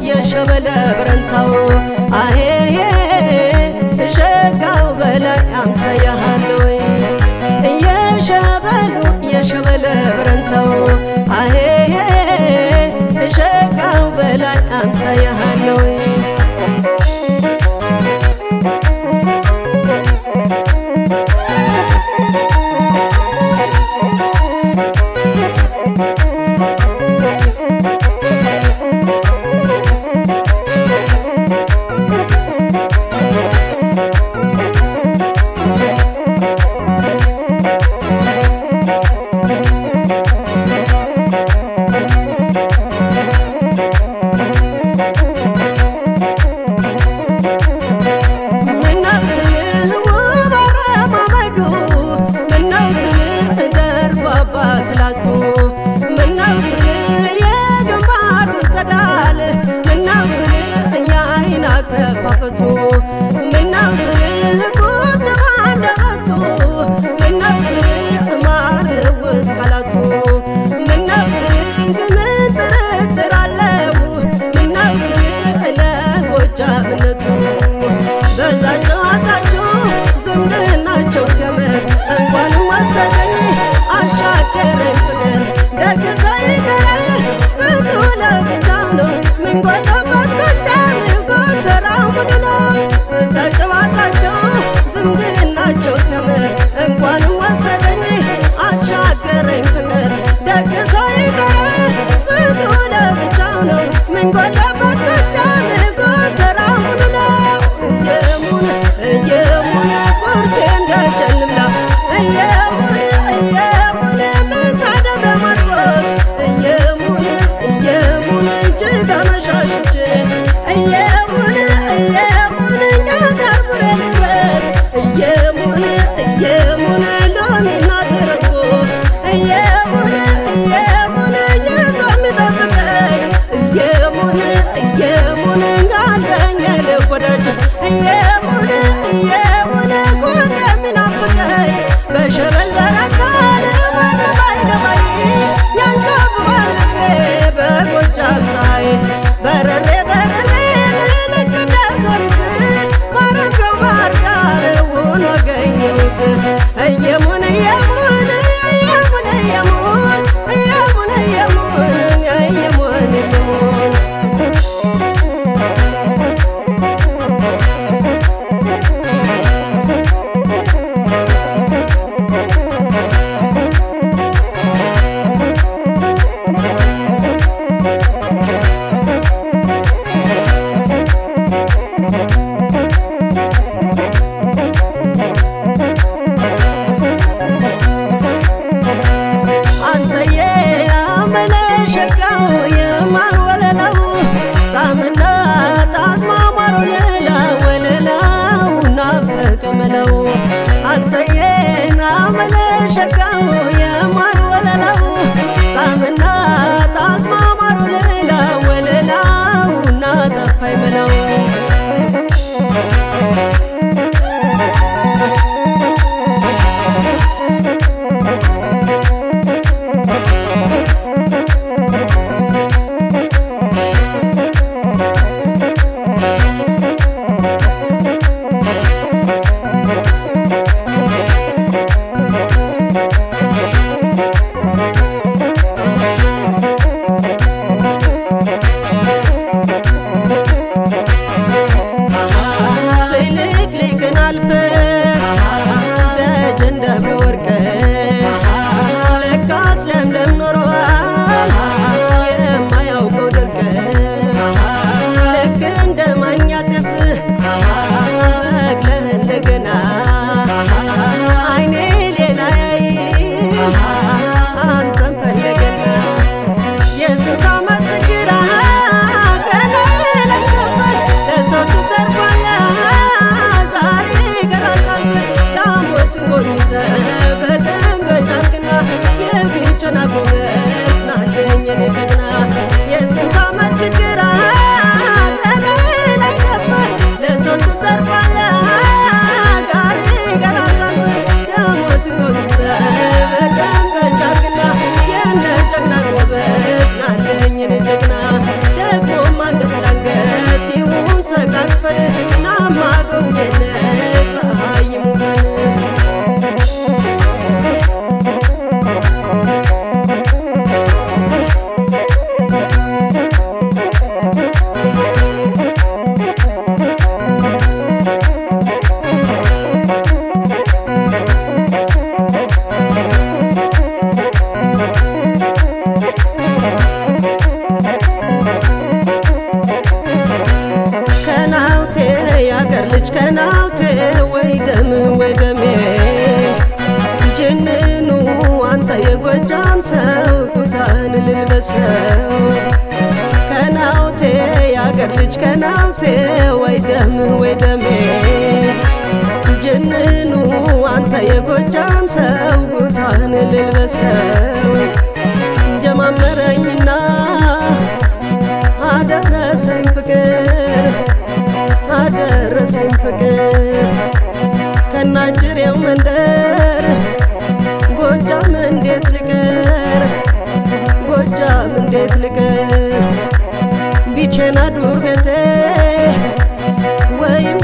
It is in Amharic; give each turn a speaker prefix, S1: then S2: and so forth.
S1: የሸበለ ብረንታው አሄ ሸጋው በላይ አምሳያለሁ የሸበለ ብረንታው አሄ ሸጋው በላይ አምሳያለሁ ከፋፈቱ ምነው ስልህ ቁጥ ባንደበቱ ምነው ስልህ ማር ልውስ ቃላቱ ምነው ስልህ ምን ጥርጥር አለው ምነው ስልህ ለጎጃምነቱ በዛ ጨዋታቸው ዝምድናቸው ሲያምር እንኳንም ወሰደኝ አሻገረኝ ፍቅር ደግ ሳይቀር ፍቅሩ ለብቻው ነው ምን ጎዳባት ጎጃም በዛ ጨዋታቸው ዝምድናቸው ሲያምር እንኳንም ወሰደኝ አሻገረኝ ፍቅር ደግ ሳይቀር ፍቅሩ ለብቻው ነው ምን ጎዳባት ጎጃም ጎተራ ሙሉ ነው እየሙን ቁርሴ እንደጨልምላ እየሙን ምሳ ደብረ ማርቆስ እየሙን እጅግ አመሻሽ ችግር ተለለከፈ ለሰው ትዘርፋለህ ጋሪ ገራዛብ ደሞዝ ኮሚተ በቀን በቻርግና የነ ጀግና ጎበዝ ናለኝ እኔ ጀግና ደግሞ ማንገት ላንገት ይሁን ተቃቅፈን ናማጎብኘነ ፀሐይ ሙቀን ከናውቴ ወይ ደሜ ጅንኑ አንተ የጎጃም ሰው ኩታን ልልበሰው ከናውቴ ያገር ልጅ ከናውቴ ወይ ደሜ ጅንኑ አንተ የጎጃም ሰው ኩታን ልልበሰው ጀማመረኝና አደረሰኝ ፍቅር አደረሰኝ ፍቅር ከናጅሬው መንደር ጎጃም እንዴት ልቀር ጎጃም እንዴት ልቀር ቢቼና ዱር ቤቴ ወይም